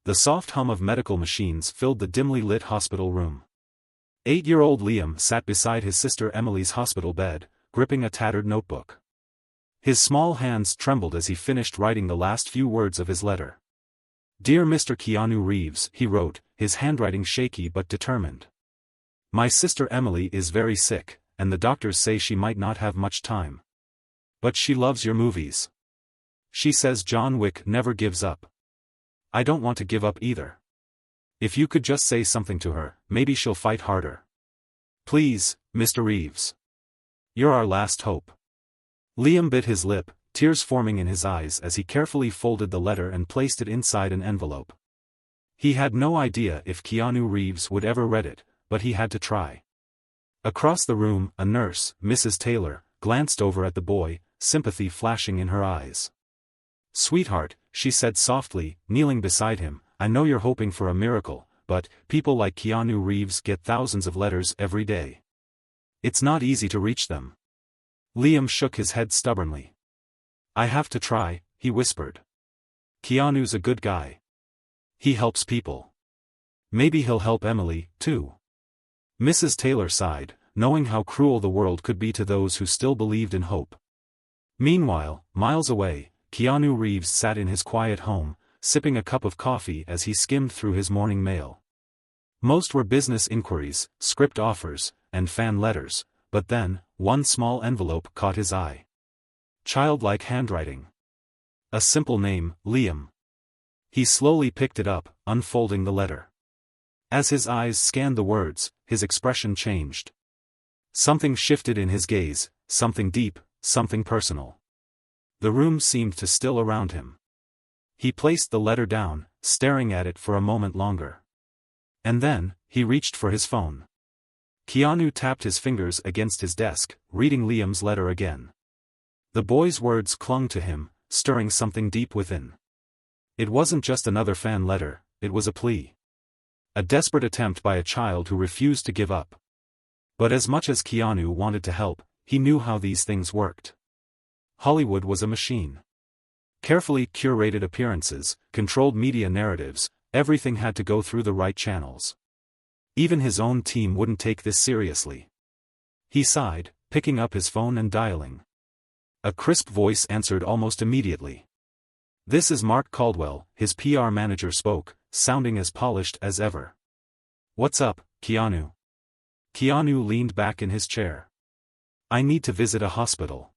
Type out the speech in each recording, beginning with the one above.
The soft hum of medical machines filled the dimly lit hospital room. 8-year-old Liam sat beside his sister Emily's hospital bed, gripping a tattered notebook. His small hands trembled as he finished writing the last few words of his letter. "Dear Mr. Keanu Reeves," he wrote, his handwriting shaky but determined. "My sister Emily is very sick, and the doctors say she might not have much time. But she loves your movies. She says John Wick never gives up. I don't want to give up either. If you could just say something to her, maybe she'll fight harder. Please, Mr. Reeves. You're our last hope." Liam bit his lip, tears forming in his eyes as he carefully folded the letter and placed it inside an envelope. He had no idea if Keanu Reeves would ever read it, but he had to try. Across the room, a nurse, Mrs. Taylor, glanced over at the boy, sympathy flashing in her eyes. "Sweetheart," she said softly, kneeling beside him, "I know you're hoping for a miracle, but people like Keanu Reeves get thousands of letters every day. It's not easy to reach them." Liam shook his head stubbornly. "I have to try," he whispered. "Keanu's a good guy. He helps people. Maybe he'll help Emily, too." Mrs. Taylor sighed, knowing how cruel the world could be to those who still believed in hope. Meanwhile, miles away, Keanu Reeves sat in his quiet home, sipping a cup of coffee as he skimmed through his morning mail. Most were business inquiries, script offers, and fan letters, but then, one small envelope caught his eye. Childlike handwriting. A simple name, Liam. He slowly picked it up, unfolding the letter. As his eyes scanned the words, his expression changed. Something shifted in his gaze, something deep, something personal. The room seemed to still around him. He placed the letter down, staring at it for a moment longer. And then, he reached for his phone. Keanu tapped his fingers against his desk, reading Liam's letter again. The boy's words clung to him, stirring something deep within. It wasn't just another fan letter, it was a plea. A desperate attempt by a child who refused to give up. But as much as Keanu wanted to help, he knew how these things worked. Hollywood was a machine. Carefully curated appearances, controlled media narratives, everything had to go through the right channels. Even his own team wouldn't take this seriously. He sighed, picking up his phone and dialing. A crisp voice answered almost immediately. "This is Mark Caldwell," his PR manager spoke, sounding as polished as ever. "What's up, Keanu?" Keanu leaned back in his chair. "I need to visit a hospital.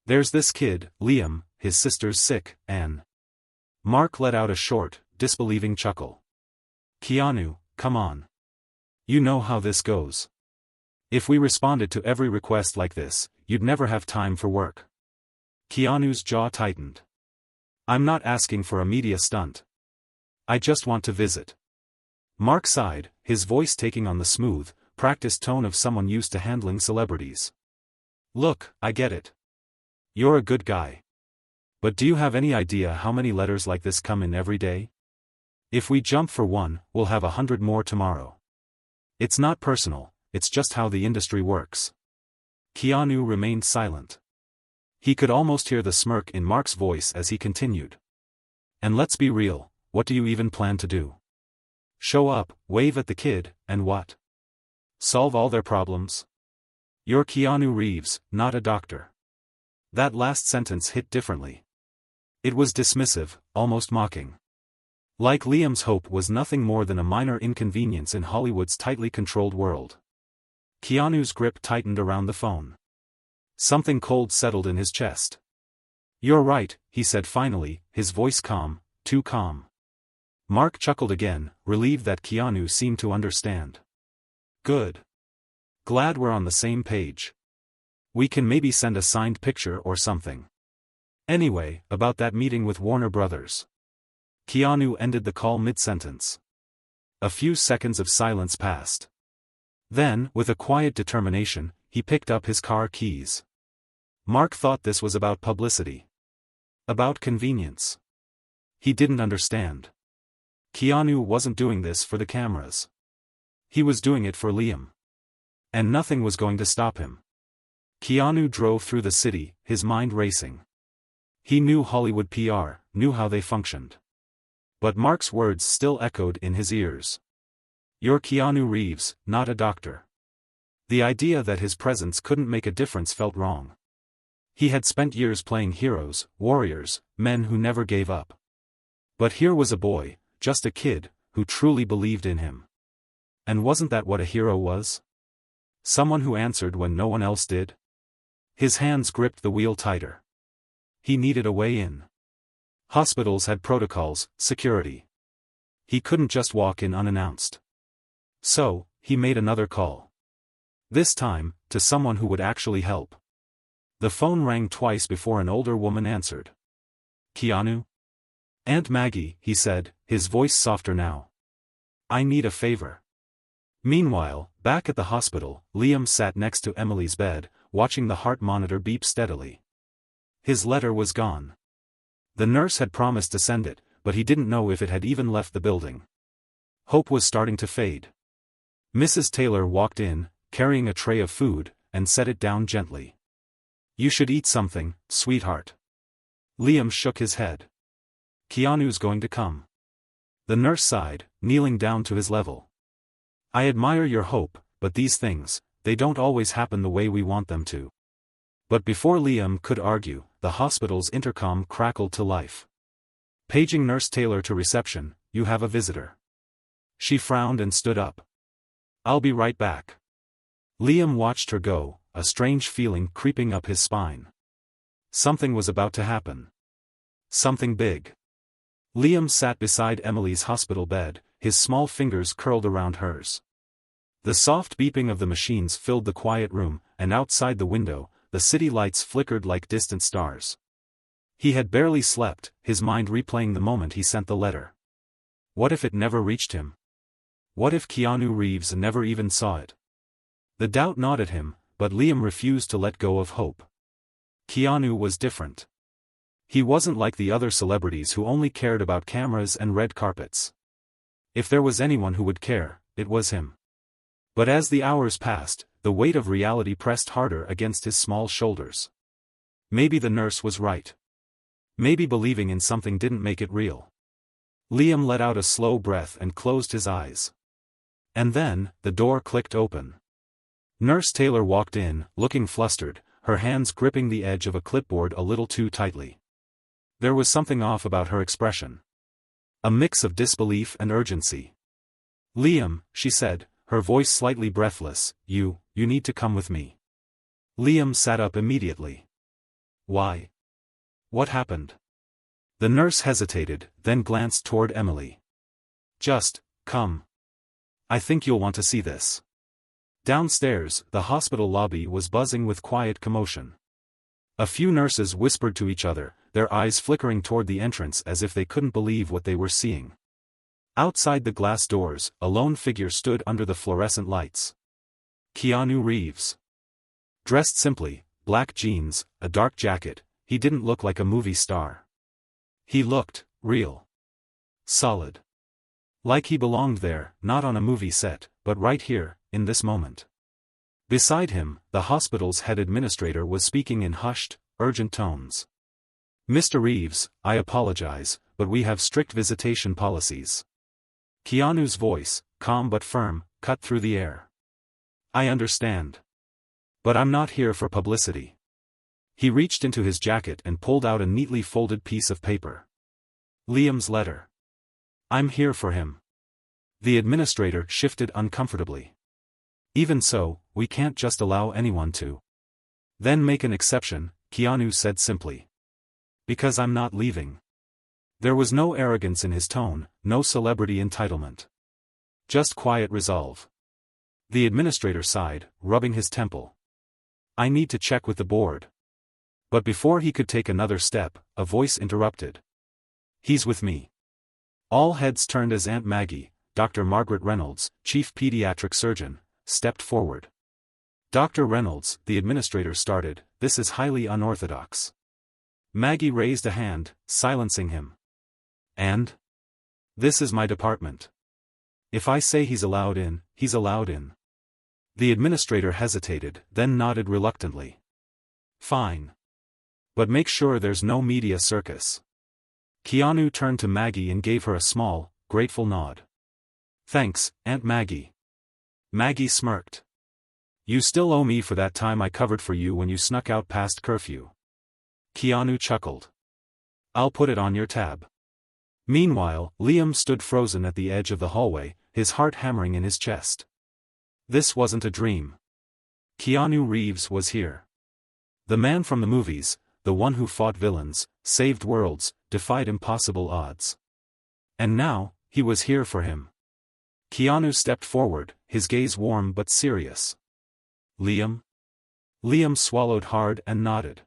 There's this kid, Liam, his sister's sick, and..." Mark let out a short, disbelieving chuckle. "Keanu, come on. You know how this goes. If we responded to every request like this, you'd never have time for work." Keanu's jaw tightened. "I'm not asking for a media stunt. I just want to visit." Mark sighed, his voice taking on the smooth, practiced tone of someone used to handling celebrities. "Look, I get it. You're a good guy. But do you have any idea how many letters like this come in every day? If we jump for one, we'll have 100 more tomorrow. It's not personal, it's just how the industry works." Keanu remained silent. He could almost hear the smirk in Mark's voice as he continued. "And let's be real, what do you even plan to do? Show up, wave at the kid, and what? Solve all their problems? You're Keanu Reeves, not a doctor." That last sentence hit differently. It was dismissive, almost mocking. Like Liam's hope was nothing more than a minor inconvenience in Hollywood's tightly controlled world. Keanu's grip tightened around the phone. Something cold settled in his chest. "You're right," he said finally, his voice calm, too calm. Mark chuckled again, relieved that Keanu seemed to understand. "Good. Glad we're on the same page. We can maybe send a signed picture or something. Anyway, about that meeting with Warner Brothers." Keanu ended the call mid-sentence. A few seconds of silence passed. Then, with a quiet determination, he picked up his car keys. Mark thought this was about publicity. About convenience. He didn't understand. Keanu wasn't doing this for the cameras. He was doing it for Liam. And nothing was going to stop him. Keanu drove through the city, his mind racing. He knew Hollywood PR, knew how they functioned. But Mark's words still echoed in his ears. "You're Keanu Reeves, not a doctor." The idea that his presence couldn't make a difference felt wrong. He had spent years playing heroes, warriors, men who never gave up. But here was a boy, just a kid, who truly believed in him. And wasn't that what a hero was? Someone who answered when no one else did? His hands gripped the wheel tighter. He needed a way in. Hospitals had protocols, security. He couldn't just walk in unannounced. So, he made another call. This time, to someone who would actually help. The phone rang twice before an older woman answered. "Keanu?" "Aunt Maggie," he said, his voice softer now. "I need a favor." Meanwhile, back at the hospital, Liam sat next to Emily's bed, watching the heart monitor beep steadily. His letter was gone. The nurse had promised to send it, but he didn't know if it had even left the building. Hope was starting to fade. Mrs. Taylor walked in, carrying a tray of food, and set it down gently. "You should eat something, sweetheart." Liam shook his head. "Keanu's going to come." The nurse sighed, kneeling down to his level. "I admire your hope, but these things, they don't always happen the way we want them to." But before Liam could argue, the hospital's intercom crackled to life. "Paging Nurse Taylor to reception, you have a visitor." She frowned and stood up. "I'll be right back." Liam watched her go, a strange feeling creeping up his spine. Something was about to happen. Something big. Liam sat beside Emily's hospital bed, his small fingers curled around hers. The soft beeping of the machines filled the quiet room, and outside the window, the city lights flickered like distant stars. He had barely slept, his mind replaying the moment he sent the letter. What if it never reached him? What if Keanu Reeves never even saw it? The doubt gnawed at him, but Liam refused to let go of hope. Keanu was different. He wasn't like the other celebrities who only cared about cameras and red carpets. If there was anyone who would care, it was him. But as the hours passed, the weight of reality pressed harder against his small shoulders. Maybe the nurse was right. Maybe believing in something didn't make it real. Liam let out a slow breath and closed his eyes. And then, the door clicked open. Nurse Taylor walked in, looking flustered, her hands gripping the edge of a clipboard a little too tightly. There was something off about her expression. A mix of disbelief and urgency. "Liam," she said, her voice slightly breathless, you need to come with me." Liam sat up immediately. "Why? What happened?" The nurse hesitated, then glanced toward Emily. "Just, come. I think you'll want to see this." Downstairs, the hospital lobby was buzzing with quiet commotion. A few nurses whispered to each other, their eyes flickering toward the entrance as if they couldn't believe what they were seeing. Outside the glass doors, a lone figure stood under the fluorescent lights. Keanu Reeves. Dressed simply, black jeans, a dark jacket, he didn't look like a movie star. He looked real. Solid. Like he belonged there, not on a movie set, but right here, in this moment. Beside him, the hospital's head administrator was speaking in hushed, urgent tones. "Mr. Reeves, I apologize, but we have strict visitation policies." Keanu's voice, calm but firm, cut through the air. "I understand. But I'm not here for publicity." He reached into his jacket and pulled out a neatly folded piece of paper. Liam's letter. "I'm here for him." The administrator shifted uncomfortably. "Even so, we can't just allow anyone to." "Then make an exception," Keanu said simply. "Because I'm not leaving." There was no arrogance in his tone, no celebrity entitlement. Just quiet resolve. The administrator sighed, rubbing his temple. "I need to check with the board." But before he could take another step, a voice interrupted. "He's with me." All heads turned as Aunt Maggie, Dr. Margaret Reynolds, chief pediatric surgeon, stepped forward. "Dr. Reynolds," the administrator started, "this is highly unorthodox." Maggie raised a hand, silencing him. "And? This is my department. If I say he's allowed in, he's allowed in." The administrator hesitated, then nodded reluctantly. "Fine. But make sure there's no media circus." Keanu turned to Maggie and gave her a small, grateful nod. "Thanks, Aunt Maggie." Maggie smirked. "You still owe me for that time I covered for you when you snuck out past curfew." Keanu chuckled. "I'll put it on your tab." Meanwhile, Liam stood frozen at the edge of the hallway, his heart hammering in his chest. This wasn't a dream. Keanu Reeves was here. The man from the movies, the one who fought villains, saved worlds, defied impossible odds. And now, he was here for him. Keanu stepped forward, his gaze warm but serious. "Liam?" Liam swallowed hard and nodded.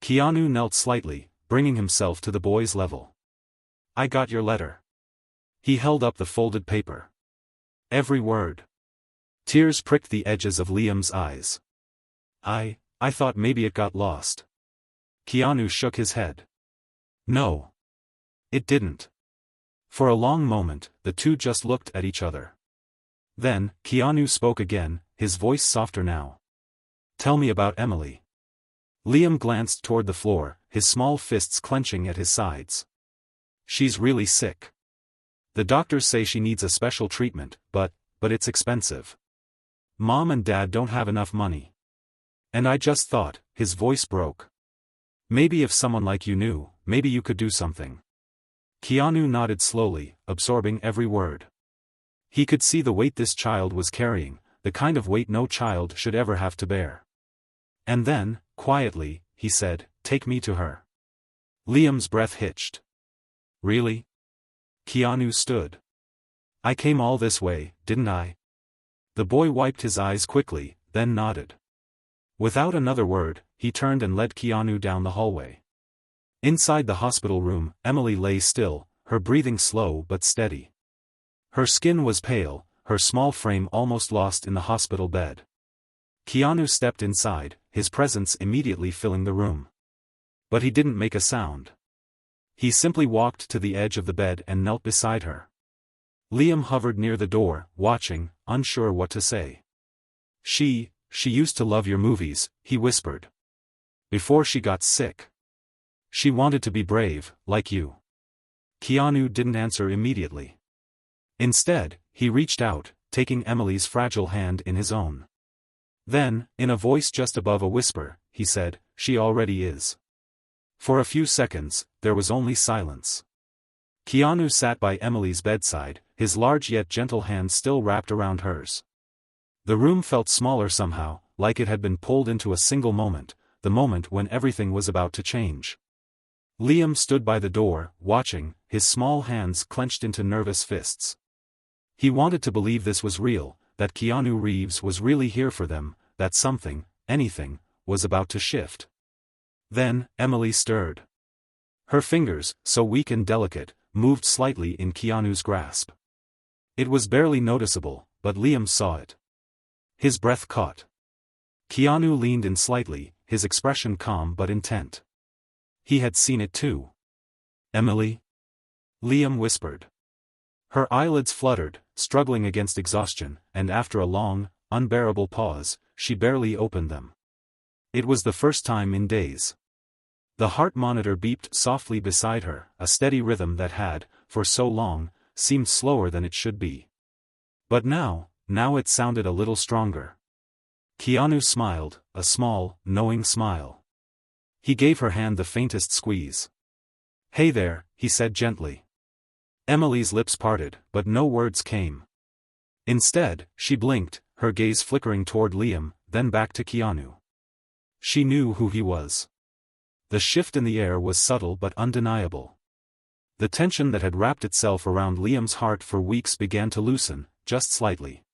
Keanu knelt slightly, bringing himself to the boy's level. "I got your letter." He held up the folded paper. Every word. Tears pricked the edges of Liam's eyes. I thought maybe it got lost." Keanu shook his head. "No. It didn't." For a long moment, the two just looked at each other. Then, Keanu spoke again, his voice softer now. "Tell me about Emily." Liam glanced toward the floor, his small fists clenching at his sides. "She's really sick. The doctors say she needs a special treatment, but it's expensive. Mom and Dad don't have enough money. And I just thought," his voice broke. "Maybe if someone like you knew, maybe you could do something." Keanu nodded slowly, absorbing every word. He could see the weight this child was carrying, the kind of weight no child should ever have to bear. And then, quietly, he said, "Take me to her." Liam's breath hitched. "Really?" Keanu stood. "I came all this way, didn't I?" The boy wiped his eyes quickly, then nodded. Without another word, he turned and led Keanu down the hallway. Inside the hospital room, Emily lay still, her breathing slow but steady. Her skin was pale, her small frame almost lost in the hospital bed. Keanu stepped inside, his presence immediately filling the room. But he didn't make a sound. He simply walked to the edge of the bed and knelt beside her. Liam hovered near the door, watching, unsure what to say. She used to love your movies," he whispered. "Before she got sick. She wanted to be brave, like you." Keanu didn't answer immediately. Instead, he reached out, taking Emily's fragile hand in his own. Then, in a voice just above a whisper, he said, "She already is." For a few seconds, there was only silence. Keanu sat by Emily's bedside, his large yet gentle hand still wrapped around hers. The room felt smaller somehow, like it had been pulled into a single moment, the moment when everything was about to change. Liam stood by the door, watching, his small hands clenched into nervous fists. He wanted to believe this was real, that Keanu Reeves was really here for them, that something, anything, was about to shift. Then, Emily stirred. Her fingers, so weak and delicate, moved slightly in Keanu's grasp. It was barely noticeable, but Liam saw it. His breath caught. Keanu leaned in slightly, his expression calm but intent. He had seen it too. "Emily?" Liam whispered. Her eyelids fluttered, struggling against exhaustion, and after a long, unbearable pause, she barely opened them. It was the first time in days. The heart monitor beeped softly beside her, a steady rhythm that had, for so long, seemed slower than it should be. But now it sounded a little stronger. Keanu smiled, a small, knowing smile. He gave her hand the faintest squeeze. "Hey there," he said gently. Emily's lips parted, but no words came. Instead, she blinked, her gaze flickering toward Liam, then back to Keanu. She knew who he was. The shift in the air was subtle but undeniable. The tension that had wrapped itself around Liam's heart for weeks began to loosen, just slightly.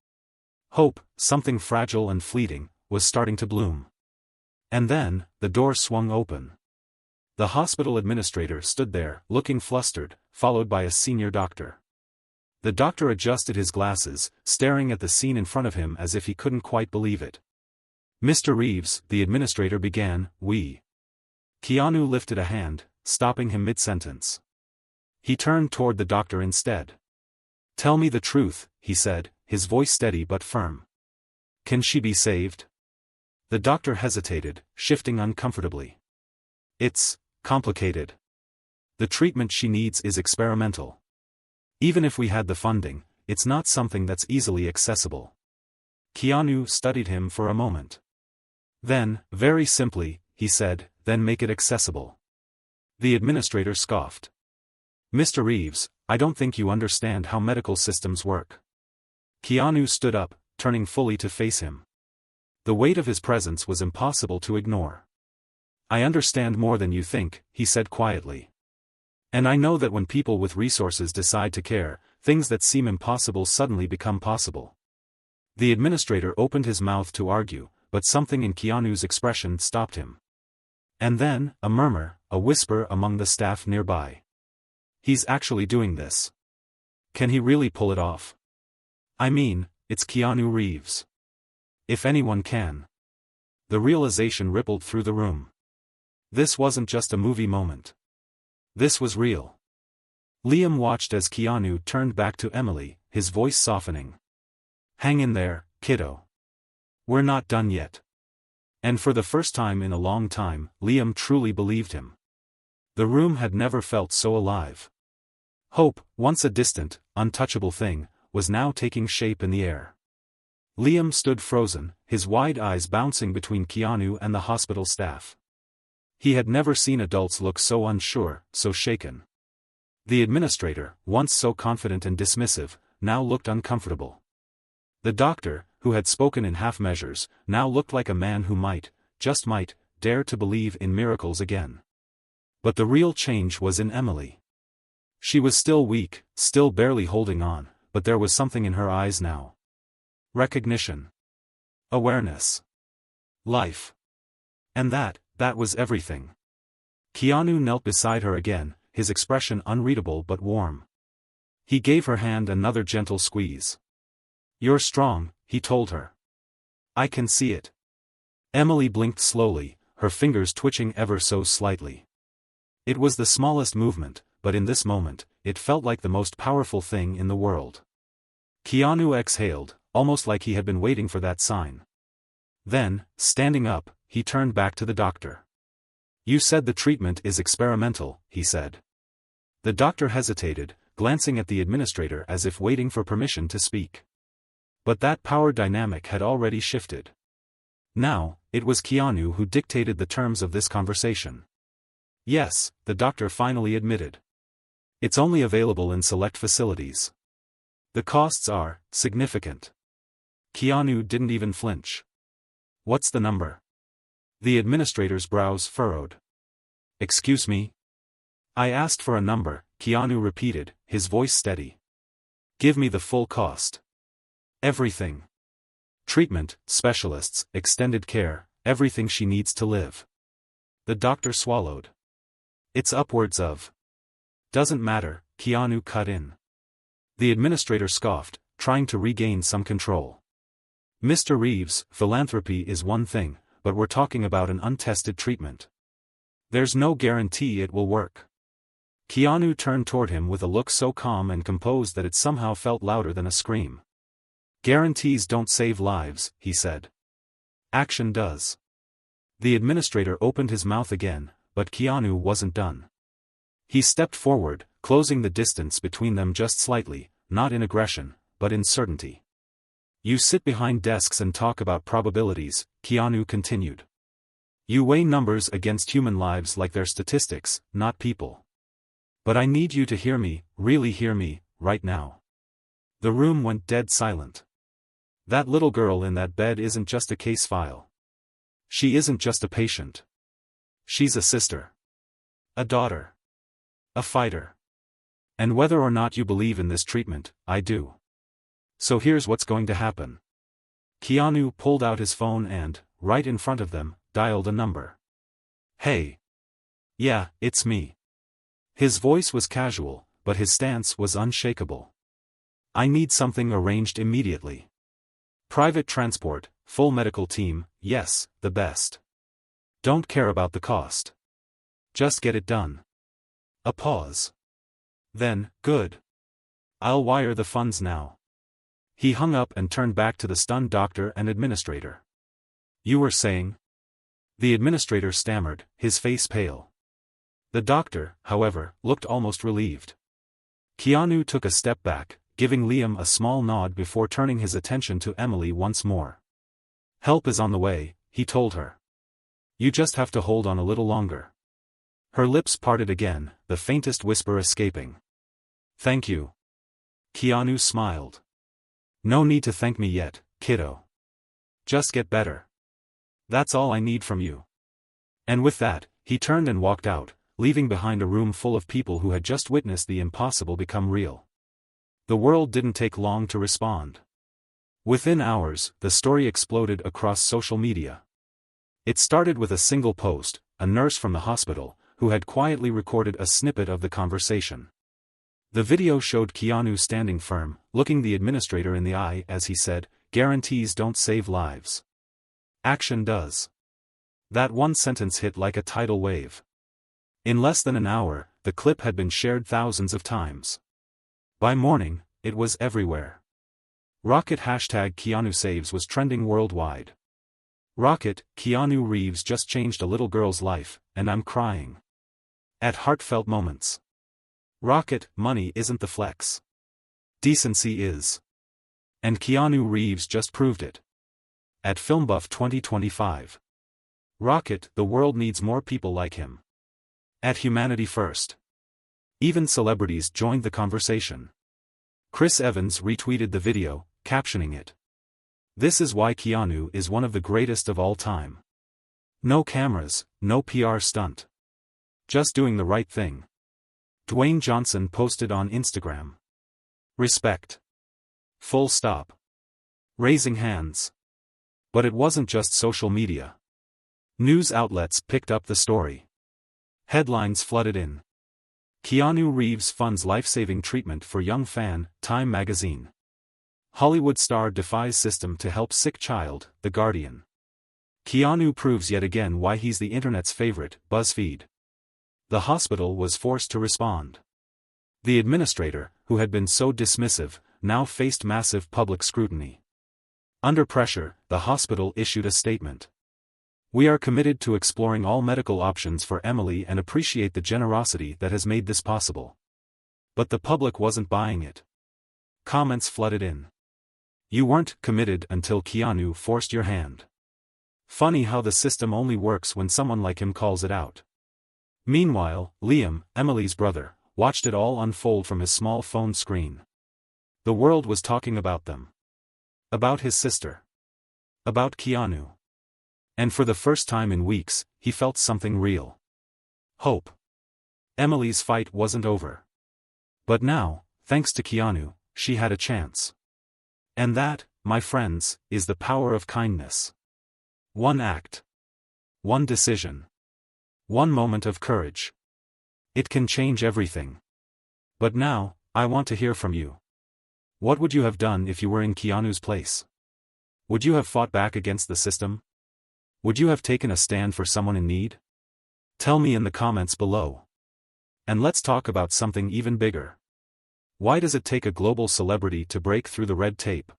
Hope, something fragile and fleeting, was starting to bloom. And then, the door swung open. The hospital administrator stood there, looking flustered, followed by a senior doctor. The doctor adjusted his glasses, staring at the scene in front of him as if he couldn't quite believe it. "Mr. Reeves," the administrator began, Keanu lifted a hand, stopping him mid-sentence. He turned toward the doctor instead. "Tell me the truth," he said, his voice steady but firm. "Can she be saved?" The doctor hesitated, shifting uncomfortably. "It's complicated." The treatment she needs is experimental. Even if we had the funding, it's not something that's easily accessible. Keanu studied him for a moment. Then, very simply, he said, then make it accessible. The administrator scoffed. Mr. Reeves, I don't think you understand how medical systems work. Keanu stood up, turning fully to face him. The weight of his presence was impossible to ignore. I understand more than you think, he said quietly. And I know that when people with resources decide to care, things that seem impossible suddenly become possible. The administrator opened his mouth to argue, but something in Keanu's expression stopped him. And then, a murmur, a whisper among the staff nearby. He's actually doing this. Can he really pull it off? I mean, it's Keanu Reeves. If anyone can. The realization rippled through the room. This wasn't just a movie moment. This was real. Liam watched as Keanu turned back to Emily, his voice softening. Hang in there, kiddo. We're not done yet. And for the first time in a long time, Liam truly believed him. The room had never felt so alive. Hope, once a distant, untouchable thing, was now taking shape in the air. Liam stood frozen, his wide eyes bouncing between Keanu and the hospital staff. He had never seen adults look so unsure, so shaken. The administrator, once so confident and dismissive, now looked uncomfortable. The doctor, who had spoken in half measures, now looked like a man who might, just might, dare to believe in miracles again. But the real change was in Emily. She was still weak, still barely holding on, but there was something in her eyes now. Recognition. Awareness. Life. And that was everything. Keanu knelt beside her again, his expression unreadable but warm. He gave her hand another gentle squeeze. You're strong, he told her. I can see it. Emily blinked slowly, her fingers twitching ever so slightly. It was the smallest movement, but in this moment, it felt like the most powerful thing in the world. Keanu exhaled, almost like he had been waiting for that sign. Then, standing up, he turned back to the doctor. You said the treatment is experimental, he said. The doctor hesitated, glancing at the administrator as if waiting for permission to speak. But that power dynamic had already shifted. Now, it was Keanu who dictated the terms of this conversation. Yes, the doctor finally admitted. It's only available in select facilities. The costs are significant. Keanu didn't even flinch. What's the number? The administrator's brows furrowed. Excuse me? I asked for a number, Keanu repeated, his voice steady. Give me the full cost. Everything. Treatment, specialists, extended care, everything she needs to live. The doctor swallowed. It's upwards of. Doesn't matter, Keanu cut in. The administrator scoffed, trying to regain some control. Mr. Reeves, philanthropy is one thing, but we're talking about an untested treatment. There's no guarantee it will work. Keanu turned toward him with a look so calm and composed that it somehow felt louder than a scream. Guarantees don't save lives, he said. Action does. The administrator opened his mouth again, but Keanu wasn't done. He stepped forward, closing the distance between them just slightly, not in aggression, but in certainty. You sit behind desks and talk about probabilities, Keanu continued. You weigh numbers against human lives like they're statistics, not people. But I need you to hear me, really hear me, right now. The room went dead silent. That little girl in that bed isn't just a case file. She isn't just a patient. She's a sister. A daughter. A fighter. And whether or not you believe in this treatment, I do. So here's what's going to happen. Keanu pulled out his phone and, right in front of them, dialed a number. Hey. Yeah, it's me. His voice was casual, but his stance was unshakable. I need something arranged immediately. Private transport, full medical team, yes, the best. Don't care about the cost. Just get it done. A pause. Then, good. I'll wire the funds now. He hung up and turned back to the stunned doctor and administrator. You were saying? The administrator stammered, his face pale. The doctor, however, looked almost relieved. Keanu took a step back, giving Liam a small nod before turning his attention to Emily once more. "Help is on the way," he told her. "You just have to hold on a little longer." Her lips parted again, the faintest whisper escaping. "Thank you." Keanu smiled. "No need to thank me yet, kiddo. Just get better. That's all I need from you." And with that, he turned and walked out, leaving behind a room full of people who had just witnessed the impossible become real. The world didn't take long to respond. Within hours, the story exploded across social media. It started with a single post, a nurse from the hospital, who had quietly recorded a snippet of the conversation. The video showed Keanu standing firm, looking the administrator in the eye as he said, "Guarantees don't save lives. Action does." That one sentence hit like a tidal wave. In less than an hour, the clip had been shared thousands of times. By morning, it was everywhere. Rocket #KeanuSaves was trending worldwide. Rocket, Keanu Reeves just changed a little girl's life, and I'm crying. At heartfelt moments. Rocket, money isn't the flex. Decency is. And Keanu Reeves just proved it. At FilmBuff 2025. Rocket, the world needs more people like him. At Humanity First. Even celebrities joined the conversation. Chris Evans retweeted the video, captioning it, "This is why Keanu is one of the greatest of all time. No cameras, no PR stunt. Just doing the right thing." Dwayne Johnson posted on Instagram, "Respect. Full stop. Raising hands." But it wasn't just social media. News outlets picked up the story. Headlines flooded in. Keanu Reeves funds life-saving treatment for young fan, Time magazine. Hollywood star defies system to help sick child, The Guardian. Keanu proves yet again why he's the internet's favorite, BuzzFeed. The hospital was forced to respond. The administrator, who had been so dismissive, now faced massive public scrutiny. Under pressure, the hospital issued a statement. "We are committed to exploring all medical options for Emily and appreciate the generosity that has made this possible." But the public wasn't buying it. Comments flooded in. "You weren't committed until Keanu forced your hand. Funny how the system only works when someone like him calls it out." Meanwhile, Liam, Emily's brother, watched it all unfold from his small phone screen. The world was talking about them. About his sister. About Keanu. And for the first time in weeks, he felt something real. Hope. Emily's fight wasn't over. But now, thanks to Keanu, she had a chance. And that, my friends, is the power of kindness. One act. One decision. One moment of courage. It can change everything. But now, I want to hear from you. What would you have done if you were in Keanu's place? Would you have fought back against the system? Would you have taken a stand for someone in need? Tell me in the comments below. And let's talk about something even bigger. Why does it take a global celebrity to break through the red tape?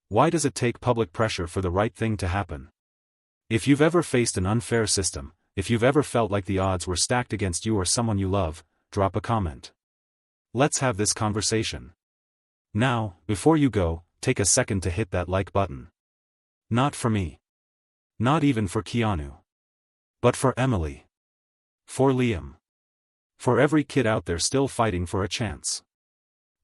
Why does it take public pressure for the right thing to happen? If you've ever faced an unfair system, if you've ever felt like the odds were stacked against you or someone you love, drop a comment. Let's have this conversation. Now, before you go, take a second to hit that like button. Not for me. Not even for Keanu. But for Emily. For Liam. For every kid out there still fighting for a chance.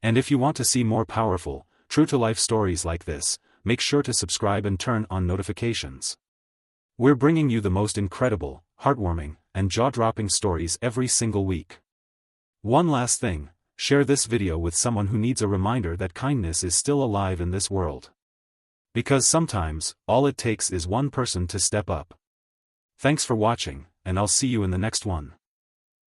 And if you want to see more powerful, true-to-life stories like this, make sure to subscribe and turn on notifications. We're bringing you the most incredible, heartwarming, and jaw-dropping stories every single week. One last thing, share this video with someone who needs a reminder that kindness is still alive in this world. Because sometimes, all it takes is one person to step up. Thanks for watching, and I'll see you in the next one.